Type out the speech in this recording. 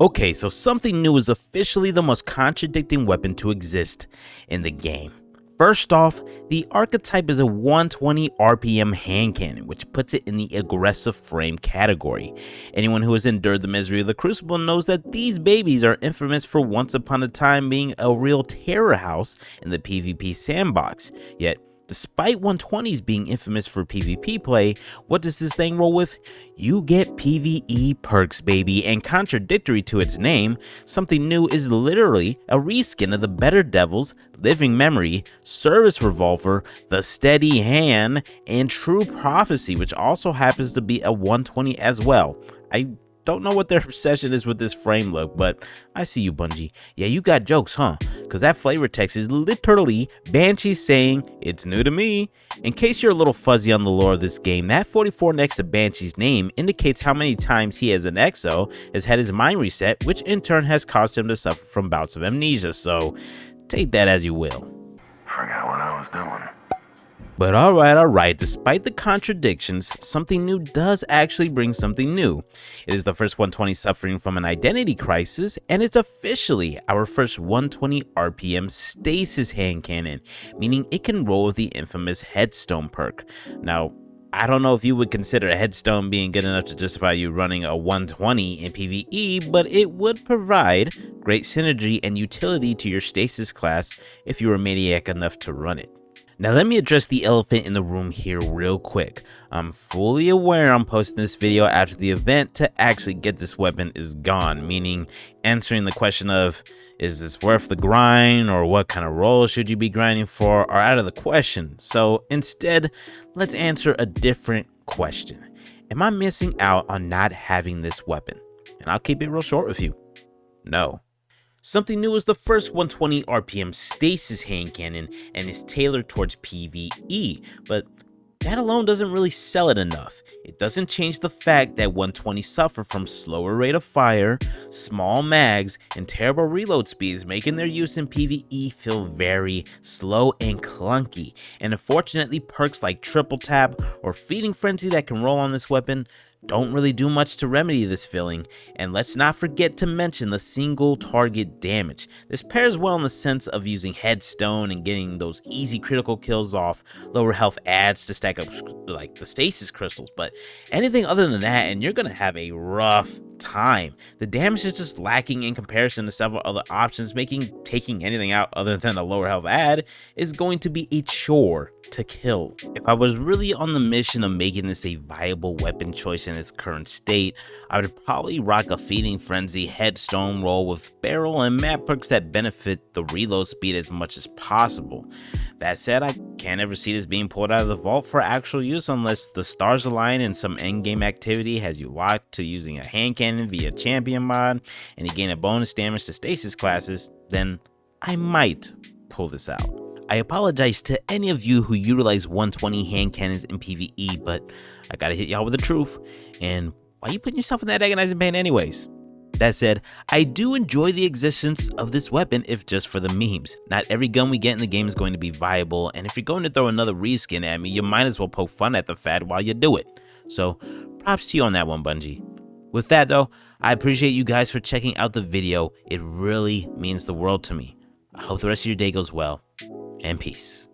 Okay, so something new is officially the most contradicting weapon to exist in the game. First off, the archetype is a 120 RPM hand cannon, which puts it in the aggressive frame category. Anyone who has endured the misery of the Crucible knows that these babies are infamous for once upon a time being a real terror house in the PvP sandbox. Yet, despite 120s being infamous for PvP play, what does this thing roll with? You get PvE perks, baby, and contradictory to its name, something new is literally a reskin of the Better Devils, Living Memory, Service Revolver, the Steady Hand, and True Prophecy, which also happens to be a 120 as well. I don't know what their obsession is with this frame look, but I see you, Bungie. Yeah, you got jokes, huh? Because that flavor text is literally Banshee saying, "It's new to me." In case you're a little fuzzy on the lore of this game, that 44 next to Banshee's name indicates how many times he as an EXO has had his mind reset, which in turn has caused him to suffer from bouts of amnesia, so take that as you will. Forgot what I was doing. But alright, despite the contradictions, something new does actually bring something new. It is the first 120 suffering from an identity crisis, and it's officially our first 120 RPM stasis hand cannon, meaning it can roll with the infamous headstone perk. Now, I don't know if you would consider a headstone being good enough to justify you running a 120 in PvE, but it would provide great synergy and utility to your stasis class if you were maniac enough to run it. Now let me address the elephant in the room here real quick. I'm fully aware I'm posting this video after the event to actually get this weapon is gone, meaning answering the question of, is this worth the grind, or what kind of role should you be grinding for, are out of the question. So instead, let's answer a different question. Am I missing out on not having this weapon? And I'll keep it real short with you. No. Something new is the first 120 RPM stasis hand cannon and is tailored towards PvE, but that alone doesn't really sell it enough. It doesn't change the fact that 120 suffer from slower rate of fire, small mags, and terrible reload speeds, making their use in PvE feel very slow and clunky. And unfortunately, perks like Triple Tap or Feeding Frenzy that can roll on this weapon don't really do much to remedy this feeling, and let's not forget to mention the single target damage. This pairs well in the sense of using headstone and getting those easy critical kills off lower health adds to stack up like the stasis crystals, but anything other than that and you're gonna have a rough time. The damage is just lacking in comparison to several other options, making taking anything out other than a lower health add is going to be a chore to kill. If I was really on the mission of making this a viable weapon choice in its current state, I would probably rock a Feeding Frenzy headstone roll with barrel and map perks that benefit the reload speed as much as possible. That said, I can't ever see this being pulled out of the vault for actual use unless the stars align and some endgame activity has you locked to using a hand cannon via champion mod and you gain a bonus damage to stasis classes, then I might pull this out. I apologize to any of you who utilize 120 hand cannons in PvE, but I gotta hit y'all with the truth, and why you putting yourself in that agonizing pain anyways? That said, I do enjoy the existence of this weapon if just for the memes. Not every gun we get in the game is going to be viable, and if you're going to throw another reskin at me, you might as well poke fun at the fad while you do it. So, props to you on that one, Bungie. With that though, I appreciate you guys for checking out the video. It really means the world to me. I hope the rest of your day goes well, and peace.